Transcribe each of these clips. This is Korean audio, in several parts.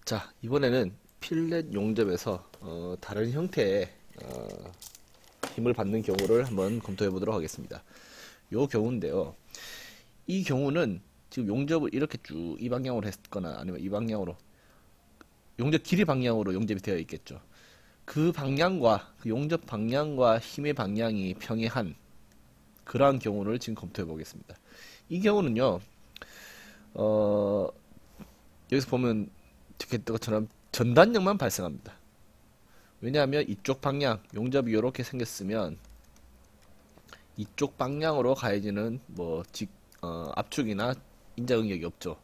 자, 이번에는 필렛 용접에서 다른 형태의 힘을 받는 경우를 한번 검토해 보도록 하겠습니다. 요 경우인데요. 이 경우는 지금 용접을 이렇게 쭉 이 방향으로 했거나 아니면 이 방향으로 용접 길이 방향으로 용접이 되어 있겠죠. 그 방향과 그 용접 방향과 힘의 방향이 평행한 그러한 경우를 지금 검토해 보겠습니다. 이 경우는요. 여기서 보면 이렇게 것처럼 전단력만 발생합니다. 왜냐하면 이쪽 방향, 용접이 이렇게 생겼으면 이쪽 방향으로 가해지는 압축이나 인자 응력이 없죠.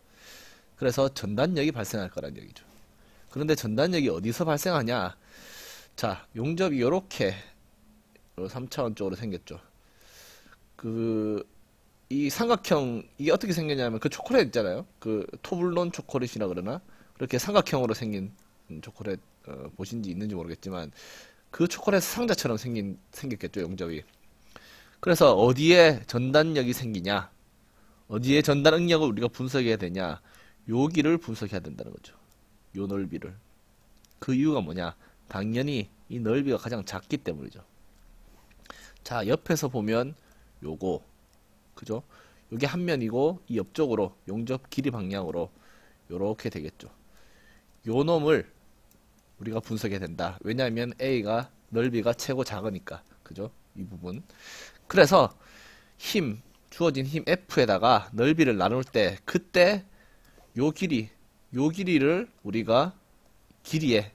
그래서 전단력이 발생할 거란 얘기죠. 그런데 전단력이 어디서 발생하냐? 자, 용접이 이렇게 3차원 쪽으로 생겼죠. 이 삼각형, 이게 어떻게 생겼냐면 그 초콜릿 있잖아요. 그 토블론 초콜릿이라 그러나? 그렇게 삼각형으로 생긴 초콜릿 보신지 있는지 모르겠지만 그 초콜릿 상자처럼 생겼겠죠, 용접이. 그래서 어디에 전단력이 생기냐, 어디에 전단 응력을 우리가 분석해야 되냐, 여기를 분석해야 된다는 거죠. 요 넓이를. 그 이유가 뭐냐? 당연히 이 넓이가 가장 작기 때문이죠. 자, 옆에서 보면 요거, 그죠? 요게 한 면이고 이 옆쪽으로 용접 길이 방향으로 요렇게 되겠죠. 요 놈을 우리가 분석해야 된다. 왜냐하면 A가 넓이가 최고 작으니까. 그죠? 이 부분. 그래서 주어진 힘 F에다가 넓이를 나눌 때 그때 요 길이를 우리가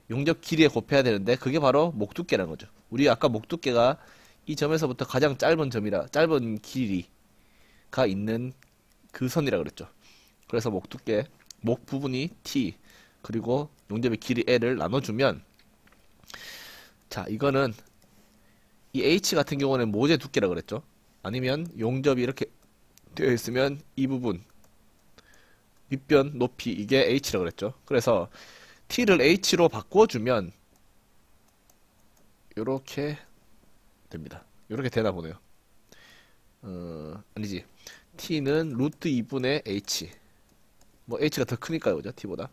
용접 길이에 곱해야 되는데 그게 바로 목두께라는 거죠. 우리 아까 목두께가 이 점에서부터 가장 짧은 길이가 있는 그 선이라 그랬죠. 그래서 목 부분이 T, 그리고 용접의 길이 L을 나눠주면, 자, 이거는 이 H 같은 경우는 모재 두께라 그랬죠. 아니면 용접이 이렇게 되어 있으면 이 부분 밑변 높이 이게 H라 그랬죠. 그래서 T를 H로 바꿔주면 요렇게 됩니다. 요렇게 되나 보네요. 아니지. T는 루트 2분의 H. 뭐 H가 더 크니까요, 그죠? T보다.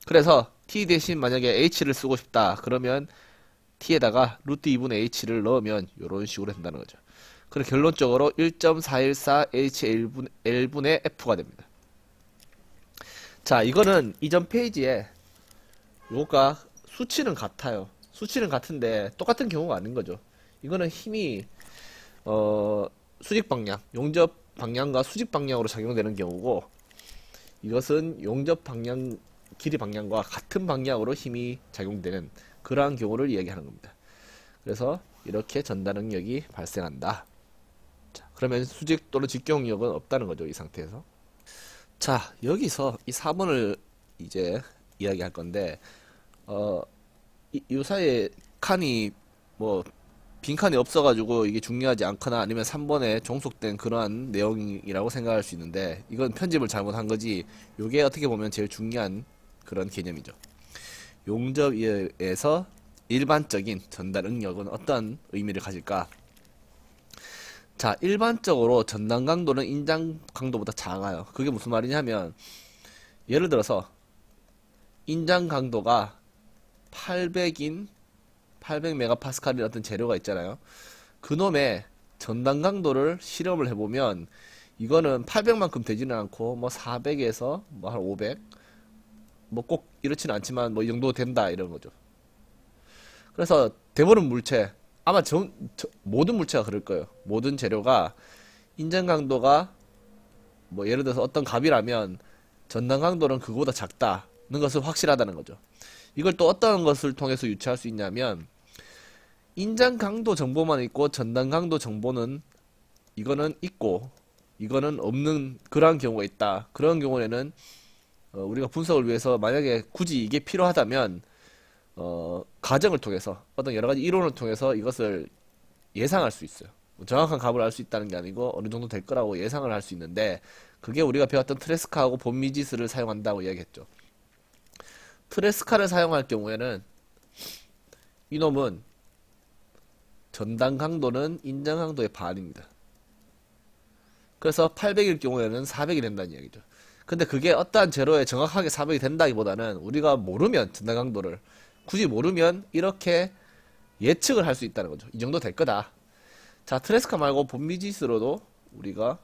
그래서 T 대신 만약에 H를 쓰고 싶다 그러면 T에다가 루트 2분의 H를 넣으면 이런 식으로 된다는 거죠. 그래서 결론적으로 1.414HL분의 F가 됩니다. 자, 이거는 이전 페이지에 요가 수치는 같아요. 수치는 같은데 똑같은 경우가 아닌 거죠. 이거는 힘이 수직 방향, 용접 방향과 수직 방향으로 작용되는 경우고, 이것은 용접 방향, 길이 방향과 같은 방향으로 힘이 작용되는 그러한 경우를 이야기하는 겁니다. 그래서 이렇게 전단 응력이 발생한다. 자, 그러면 수직 또는 직경 응력은 없다는 거죠, 이 상태에서. 자, 여기서 이 4번을 이제 이야기할 건데, 이 사이에 빈칸이 없어가지고 이게 중요하지 않거나 아니면 3번에 종속된 그러한 내용이라고 생각할 수 있는데, 이건 편집을 잘못한 거지, 요게 어떻게 보면 제일 중요한 그런 개념이죠. 용접에서 일반적인 전단 응력은 어떤 의미를 가질까? 자, 일반적으로 전단 강도는 인장 강도보다 작아요. 그게 무슨 말이냐면, 예를 들어서 인장 강도가 800메가파스칼인 어떤 재료가 있잖아요. 그놈의 전단 강도를 실험을 해보면 이거는 800만큼 되지는 않고 400에서 한 500, 꼭 이렇지는 않지만 이 정도 된다 이런 거죠. 그래서 대부분 물체, 아마 모든 물체가 그럴 거예요. 모든 재료가 인장 강도가 예를 들어서 어떤 값이라면 전단 강도는 그거보다 작다는 것은 확실하다는 거죠. 이걸 또 어떤 것을 통해서 유추할 수 있냐면, 인장 강도 정보만 있고 전단 강도 정보는 이거는 있고 이거는 없는 그러한 경우가 있다. 그런 경우에는 우리가 분석을 위해서 만약에 굳이 이게 필요하다면 가정을 통해서 어떤 여러가지 이론을 통해서 이것을 예상할 수 있어요. 정확한 값을 알 수 있다는 게 아니고 어느 정도 될 거라고 예상을 할 수 있는데, 그게 우리가 배웠던 트레스카하고 본미지스를 사용한다고 이야기했죠. 트레스카를 사용할 경우에는 이놈은 전단 강도는 인장 강도의 반입니다. 그래서 800일 경우에는 400이 된다는 이야기죠. 근데 그게 어떠한 재료에 정확하게 삽입이 된다기보다는 우리가 모르면 전단 강도를 굳이 모르면 이렇게 예측을 할 수 있다는 거죠. 이 정도 될 거다. 자, 트레스카 말고 본미지스로도 우리가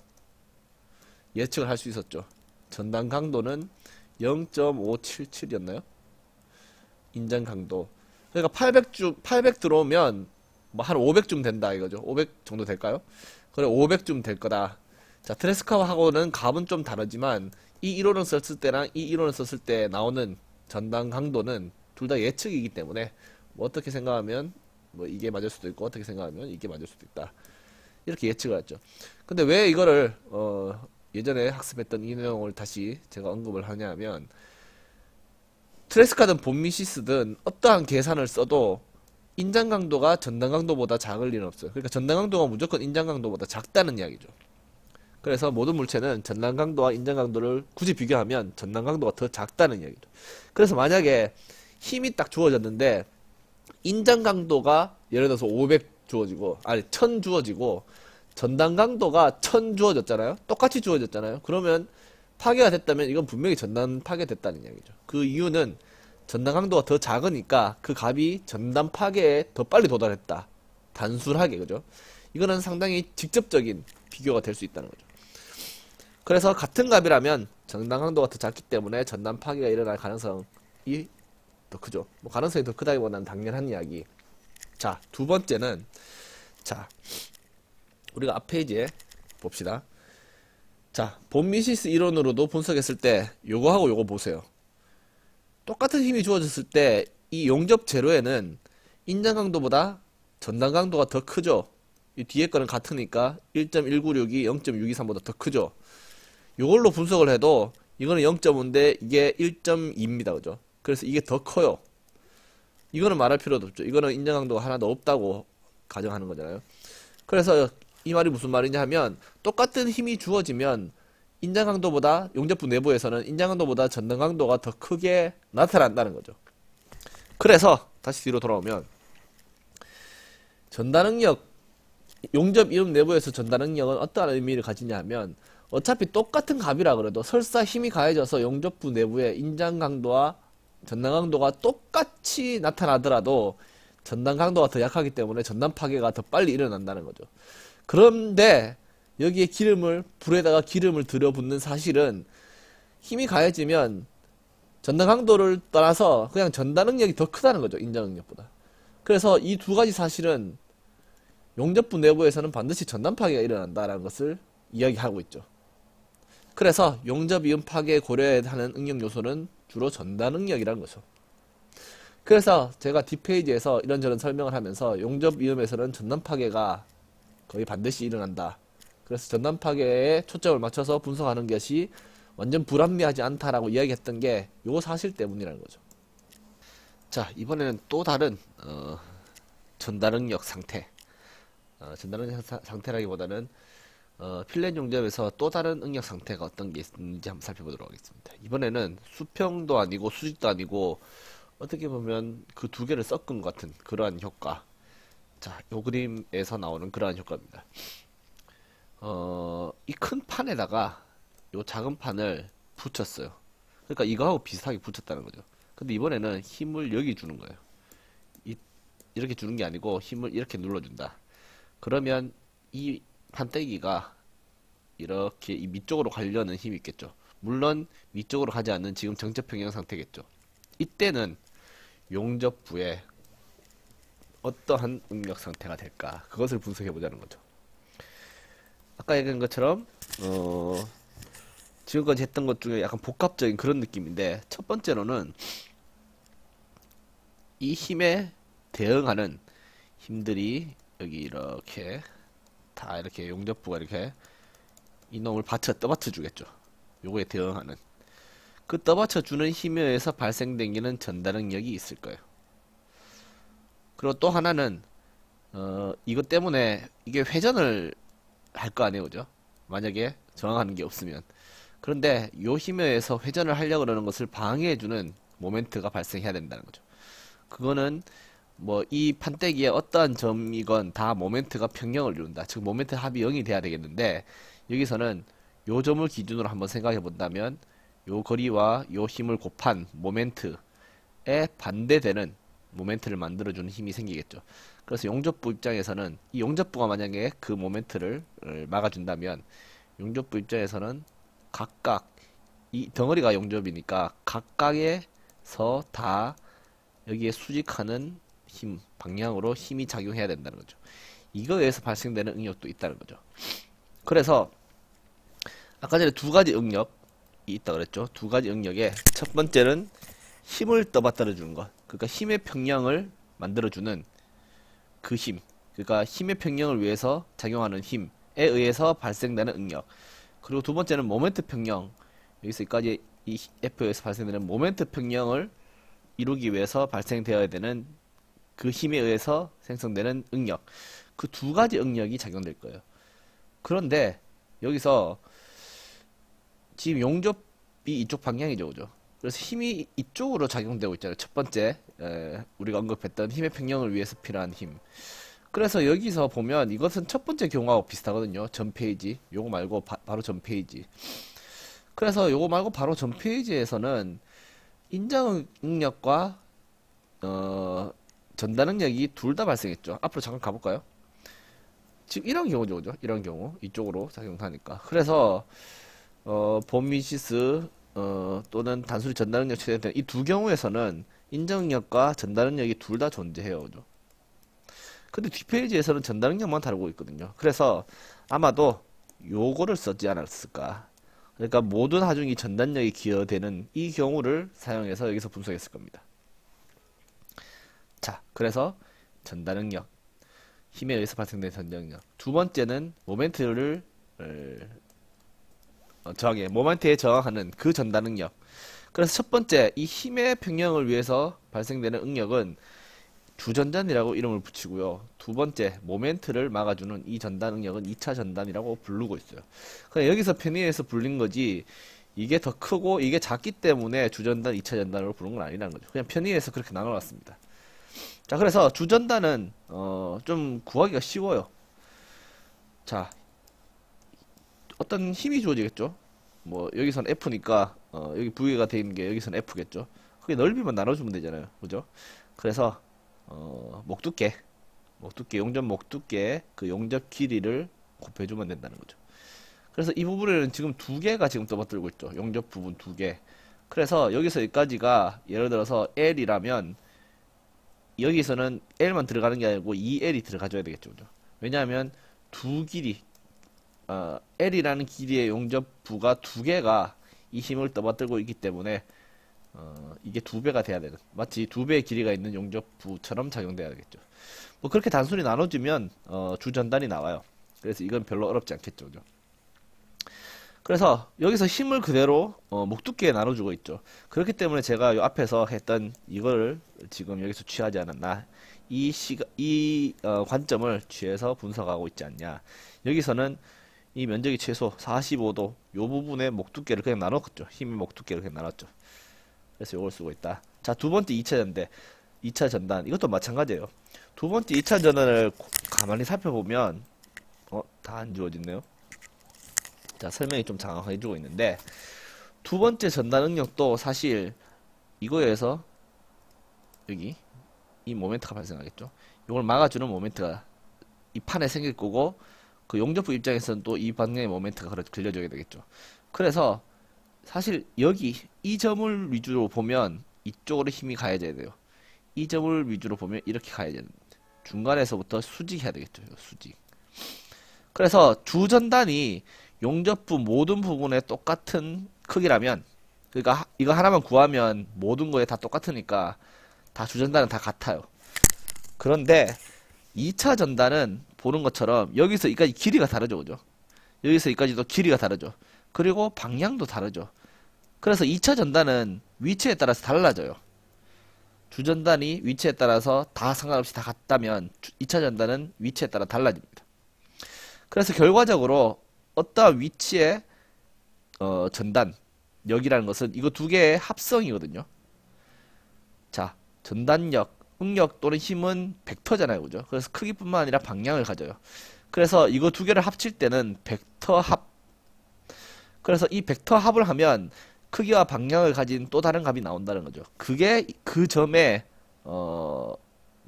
예측을 할 수 있었죠. 전단 강도는 0.577이었나요? 인장 강도. 그러니까 800 들어오면 뭐 한 500쯤 된다 이거죠. 500 정도 될까요? 그래 500쯤 될 거다. 자, 트레스카하고는 값은 좀 다르지만 이 이론을 썼을 때랑 이 이론을 썼을 때 나오는 전단 강도는 둘 다 예측이기 때문에 뭐 어떻게 생각하면 뭐 이게 맞을 수도 있고 어떻게 생각하면 이게 맞을 수도 있다. 이렇게 예측을 했죠. 근데 왜 이거를 예전에 학습했던 이 내용을 다시 제가 언급을 하냐면 트레스카든 본미시스든 어떠한 계산을 써도 인장 강도가 전단 강도보다 작을 리는 없어요. 그러니까 전단 강도가 무조건 인장 강도보다 작다는 이야기죠. 그래서 모든 물체는 전단 강도와 인장 강도를 굳이 비교하면 전단 강도가 더 작다는 이야기죠. 그래서 만약에 힘이 딱 주어졌는데 인장 강도가 예를 들어서 500 주어지고 아니 1000 주어지고 전단 강도가 1000 주어졌잖아요. 똑같이 주어졌잖아요. 그러면 파괴가 됐다면 이건 분명히 전단 파괴됐다는 이야기죠. 그 이유는 전단 강도가 더 작으니까 그 값이 전단 파괴에 더 빨리 도달했다. 단순하게 그죠? 이거는 상당히 직접적인 비교가 될 수 있다는 거죠. 그래서 같은 값이라면 전단 강도가 더 작기 때문에 전단 파괴가 일어날 가능성이 더 크죠. 뭐 가능성이 더 크다기보다는 당연한 이야기. 자, 두 번째는 자 우리가 앞 페이지에 봅시다. 자, 본미시스 이론으로도 분석했을 때 요거하고 요거 보세요. 똑같은 힘이 주어졌을 때 이 용접 재료에는 인장 강도보다 전단 강도가 더 크죠. 이 뒤에 거는 같으니까 1.196이 0.623보다 더 크죠. 요걸로 분석을 해도 이거는 0.5인데 이게 1.2입니다. 그죠? 그래서 이게 더 커요. 이거는 말할 필요도 없죠. 이거는 인장 강도가 하나도 없다고 가정하는 거잖아요. 그래서 이 말이 무슨 말이냐 하면 똑같은 힘이 주어지면 인장 강도보다 용접부 내부에서는 인장 강도보다 전단 강도가 더 크게 나타난다는 거죠. 그래서 다시 뒤로 돌아오면 전단 능력 용접 이음 내부에서 전단 능력은 어떠한 의미를 가지냐 하면 어차피 똑같은 값이라 그래도 설사 힘이 가해져서 용접부 내부에 인장 강도와 전단 강도가 똑같이 나타나더라도 전단 강도가 더 약하기 때문에 전단 파괴가 더 빨리 일어난다는 거죠. 그런데 여기에 불에다가 기름을 들여붓는 사실은 힘이 가해지면 전단 강도를 떠나서 그냥 전단 능력이 더 크다는 거죠. 인장 능력보다. 그래서 이 두 가지 사실은 용접부 내부에서는 반드시 전단 파괴가 일어난다는 것을 이야기하고 있죠. 그래서 용접 이음 파괴 고려해야 하는 응용 요소는 주로 전단 능력이라는 거죠. 그래서 제가 뒷페이지에서 이런저런 설명을 하면서 용접 이음에서는 전단 파괴가 거의 반드시 일어난다. 그래서 전단 파괴에 초점을 맞춰서 분석하는 것이 완전 불합리하지 않다라고 이야기했던 게 요 사실 때문이라는 거죠. 자, 이번에는 또 다른 전단 능력 상태. 전단 능력 상태라기보다는 필렛 용접에서 또 다른 응력 상태가 어떤 게 있는지 한번 살펴보도록 하겠습니다. 이번에는 수평도 아니고 수직도 아니고 어떻게 보면 그 두 개를 섞은 것 같은 그러한 효과. 자, 요 그림에서 나오는 그러한 효과입니다. 이 큰 판에다가 요 작은 판을 붙였어요. 그러니까 이거하고 비슷하게 붙였다는 거죠. 근데 이번에는 힘을 여기 주는 거예요. 이렇게 주는 게 아니고 힘을 이렇게 눌러준다. 그러면 이 판때기가 이렇게 이 밑쪽으로 가려는 힘이 있겠죠. 물론 위쪽으로 가지 않는 지금 정적 평형 상태겠죠. 이때는 용접부에 어떠한 응력 상태가 될까? 그것을 분석해 보자는 거죠. 아까 얘기한 것처럼 지금까지 했던 것 중에 약간 복합적인 그런 느낌인데, 첫 번째로는 이 힘에 대응하는 힘들이 여기 이렇게 다 이렇게 용접부가 이렇게 이놈을 떠받쳐 주겠죠. 요거에 대응하는 그 떠받쳐 주는 힘에 의해서 발생되는 전단 능력이 있을 거예요. 그리고 또 하나는 이것 때문에 이게 회전을 할 거 아니에요, 그죠? 만약에 저항하는 게 없으면. 그런데 요 힘에 의해서 회전을 하려고 그러는 것을 방해해주는 모멘트가 발생해야 된다는 거죠. 그거는 뭐 이 판때기의 어떠한 점이건 다 모멘트가 평형을 이룬다. 즉 모멘트 합이 0이 돼야 되겠는데, 여기서는 요 점을 기준으로 한번 생각해 본다면 요 거리와 요 힘을 곱한 모멘트에 반대되는 모멘트를 만들어주는 힘이 생기겠죠. 그래서 용접부 입장에서는 이 용접부가 만약에 그 모멘트를 막아준다면 용접부 입장에서는 각각 이 덩어리가 용접이니까 각각에서 다 여기에 수직하는 힘 방향으로 힘이 작용해야 된다는 거죠. 이거에 의해서 발생되는 응력도 있다는 거죠. 그래서 아까 전에 두 가지 응력이 있다 그랬죠. 두 가지 응력에 첫 번째는 힘을 떠받들어 주는 것. 그러니까 힘의 평형을 만들어주는 그 힘. 그러니까 힘의 평형을 위해서 작용하는 힘에 의해서 발생되는 응력. 그리고 두 번째는 모멘트 평형. 여기서 여기까지 이 F에서 발생되는 모멘트 평형을 이루기 위해서 발생되어야 되는 그 힘에 의해서 생성되는 응력. 그 두 가지 응력이 작용될 거예요. 그런데 여기서 지금 용접이 이쪽 방향이죠, 그죠? 그래서 힘이 이쪽으로 작용되고 있잖아요. 첫 번째 우리가 언급했던 힘의 평형을 위해서 필요한 힘. 그래서 여기서 보면 이것은 첫 번째 경우하고 비슷하거든요. 전 페이지. 요거 말고 바로 전 페이지. 그래서 요거 말고 바로 전 페이지에서는 인장 응력과 전달 응력이 둘 다 발생했죠. 앞으로 잠깐 가볼까요? 지금 이런 경우죠, 그죠? 이런 경우 이쪽으로 작용하니까. 그래서 봄미시스 또는 단순히 전달 응력 최대된 이 두 경우에서는 인정 응력과 전달 응력이 둘 다 존재해요, 그죠? 근데 뒷페이지에서는 전달 응력만 다루고 있거든요. 그래서 아마도 요거를 쓰지 않았을까. 그러니까 모든 하중이 전달력이 기여되는 이 경우를 사용해서 여기서 분석했을 겁니다. 자, 그래서 전달 응력, 힘에 의해서 발생된 전달 응력. 두 번째는 모멘트를 모멘트에 저항하는 그 전달 응력. 그래서 첫 번째 이 힘의 평형을 위해서 발생되는 응력은 주전단이라고 이름을 붙이고요. 두 번째 모멘트를 막아주는 이 전단 응력은 2차 전단이라고 부르고 있어요. 그냥 여기서 편의해서 불린 거지 이게 더 크고 이게 작기 때문에 주전단, 2차 전단으로 부른 건 아니라는 거죠. 그냥 편의해서 그렇게 나눠놨습니다. 자, 그래서 주전단은 좀 구하기가 쉬워요. 자, 어떤 힘이 주어지겠죠. 뭐 여기선 F니까 여기 V가 돼 있는 게 여기선 F겠죠. 그게 넓이만 나눠주면 되잖아요, 그죠? 그래서 목두께 용접 목두께 그 용접 길이를 곱해주면 된다는 거죠. 그래서 이 부분에는 지금 두 개가 지금 떠받들고 있죠. 용접 부분 두 개. 그래서 여기서 여기까지가 예를 들어서 L이라면 여기서는 L만 들어가는 게 아니고 2L이 들어가줘야 되겠죠, 그죠? 왜냐하면 두 길이 L이라는 길이의 용접부가 두 개가 이 힘을 떠받들고 있기 때문에 이게 두 배가 돼야 되는, 마치 두 배의 길이가 있는 용접부처럼 작용돼야 되겠죠. 뭐 그렇게 단순히 나눠주면 주전단이 나와요. 그래서 이건 별로 어렵지 않겠죠, 그죠? 그래서 여기서 힘을 그대로 목두께에 나눠주고 있죠. 그렇기 때문에 제가 요 앞에서 했던 이거를 지금 여기서 취하지 않았나, 이 관점을 취해서 분석하고 있지 않냐. 여기서는 이 면적이 최소 45도 요 부분의 목두께를 그냥 나눴죠. 힘의 목두께를 그냥 나눴죠. 그래서 이걸 쓰고 있다. 자, 두 번째 2차 전대, 2차 전단. 이것도 마찬가지예요. 두 번째 2차 전단을 가만히 살펴보면 다 안 지워졌네요. 자, 설명이 좀 장황해지고 있는데, 두 번째 전단 응력도 사실 이거에서 여기 이 모멘트가 발생하겠죠. 이걸 막아주는 모멘트가 이 판에 생길 거고, 그 용접부 입장에서는 또 이 방향의 모멘트가 걸려줘야 되겠죠. 그래서 사실 여기 이 점을 위주로 보면 이쪽으로 힘이 가해져야 돼요. 이 점을 위주로 보면 이렇게 가해져야 됩니다. 중간에서부터 수직해야 되겠죠. 수직. 그래서 주전단이 용접부 모든 부분에 똑같은 크기라면, 그러니까 이거 하나만 구하면 모든 거에 다 똑같으니까 다 주전단은 다 같아요. 그런데 2차 전단은 보는 것처럼 여기서 여기까지 길이가 다르죠, 그죠? 여기서 여기까지도 길이가 다르죠. 그리고 방향도 다르죠. 그래서 2차 전단은 위치에 따라서 달라져요. 주전단이 위치에 따라서 다 상관없이 다 같다면 2차 전단은 위치에 따라 달라집니다. 그래서 결과적으로 어떠한 위치의 전단 역이라는 것은 이거 두 개의 합성이거든요. 자, 전단력, 응력 또는 힘은 벡터잖아요, 그죠? 그래서 크기뿐만 아니라 방향을 가져요. 그래서 이거 두 개를 합칠 때는 벡터 합. 그래서 이 벡터 합을 하면 크기와 방향을 가진 또 다른 값이 나온다는 거죠. 그게 그 점의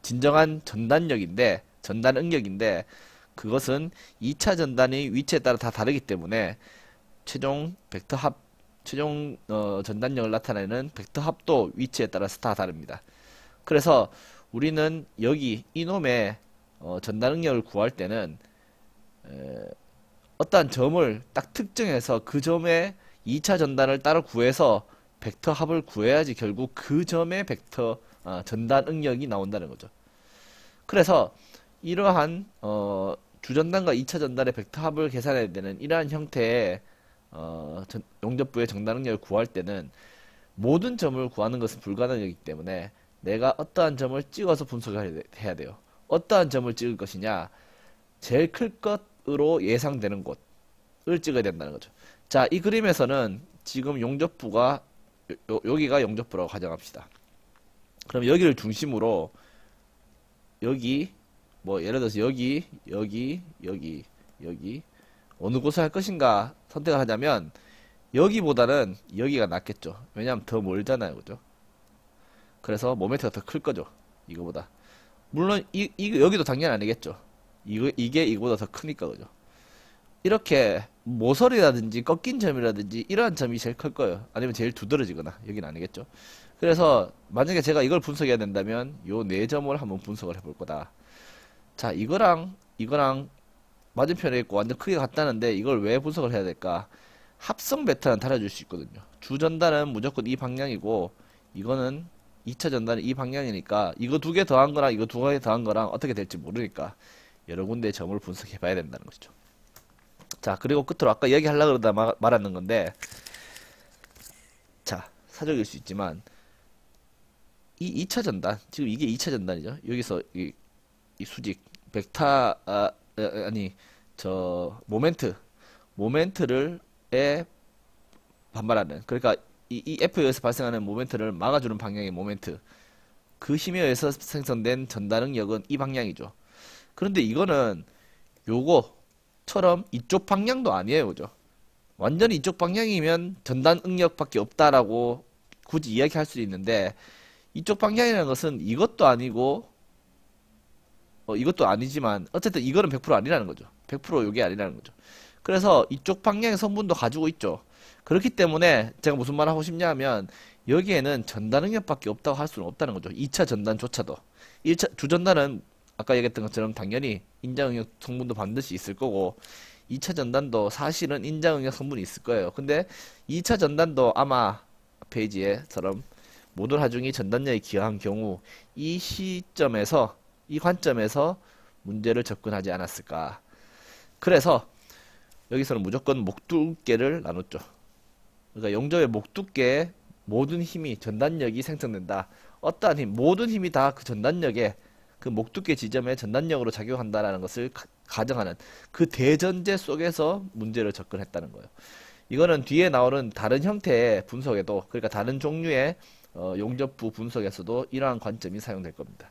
진정한 전단력인데, 전단 응력인데, 그것은 2차 전단의 위치에 따라 다 다르기 때문에 최종 벡터 합, 최종 전단력을 나타내는 벡터 합도 위치에 따라서 다 다릅니다. 그래서 우리는 여기 이놈의 전단 응력을 구할 때는 어떠한 점을 딱 특정해서 그 점의 2차 전단을 따로 구해서 벡터 합을 구해야지 결국 그 점의 벡터 전단 응력이 나온다는 거죠. 그래서 이러한 주전단과 2차 전단의 벡터 합을 계산해야 되는 이러한 형태의 용접부의 전단 응력을 구할 때는 모든 점을 구하는 것은 불가능하기 때문에 내가 어떠한 점을 찍어서 분석을 해야 돼요. 어떠한 점을 찍을 것이냐, 제일 클 것으로 예상되는 곳을 찍어야 된다는 거죠. 자, 이 그림에서는 지금 용접부가 여기가 용접부라고 가정합시다. 그럼 여기를 중심으로 여기 뭐 예를 들어서 여기 어느 곳을 할 것인가 선택을 하자면 여기보다는 여기가 낫겠죠. 왜냐하면 더 멀잖아요, 그죠? 그래서 모멘트가 더 클 거죠, 이거보다. 물론 여기도 당연히 아니겠죠. 이게 이거보다 더 크니까, 그죠? 이렇게 모서리라든지 꺾인 점이라든지 이러한 점이 제일 클 거예요. 아니면 제일 두드러지거나. 여기는 아니겠죠. 그래서 만약에 제가 이걸 분석해야 된다면 요 네 점을 한번 분석을 해볼 거다. 자, 이거랑 맞은편에 있고 완전 크게 같다는데 이걸 왜 분석을 해야 될까? 합성 베타는 달아줄 수 있거든요. 주전단은 무조건 이 방향이고 이거는 2차 전단은 이 방향이니까 이거 두 개 더한 거랑 이거 두 개 더한 거랑 어떻게 될지 모르니까 여러 군데의 점을 분석해 봐야 된다는 것이죠. 자, 그리고 끝으로 아까 얘기하려고 그러다 말았는 건데, 자, 사적일 수 있지만 이 2차 전단, 지금 이게 2차 전단이죠. 여기서 이 수직 아니 저 모멘트를 반발하는, 그러니까 이 F에 의해서 발생하는 모멘트를 막아주는 방향의 모멘트, 그 힘에 의해서 생성된 전단 응력은 이 방향이죠. 그런데 이거는 요거처럼 이쪽 방향도 아니에요, 그죠? 완전히 이쪽 방향이면 전단 응력밖에 없다라고 굳이 이야기할 수 있는데, 이쪽 방향이라는 것은 이것도 아니고 이것도 아니지만 어쨌든 이거는 100% 아니라는 거죠. 100% 요게 아니라는 거죠. 그래서 이쪽 방향의 성분도 가지고 있죠. 그렇기 때문에 제가 무슨 말 하고 싶냐면 여기에는 전단 응력밖에 없다고 할 수는 없다는 거죠. 2차 전단조차도. 1차 주전단은 아까 얘기했던 것처럼 당연히 인장 응력 성분도 반드시 있을 거고 2차 전단도 사실은 인장 응력 성분이 있을 거예요. 근데 2차 전단도 아마 페이지에처럼 모든 하중이 전단력에 기여한 경우 이 시점에서 이 관점에서 문제를 접근하지 않았을까. 그래서 여기서는 무조건 목두께를 나눴죠. 그러니까 용접의 목두께에 모든 힘이 전단력이 생성된다. 어떠한 힘, 모든 힘이 다 그 전단력에 그 목두께 지점에 전단력으로 작용한다라는 것을 가정하는 그 대전제 속에서 문제를 접근했다는 거예요. 이거는 뒤에 나오는 다른 형태의 분석에도, 그러니까 다른 종류의 용접부 분석에서도 이러한 관점이 사용될 겁니다.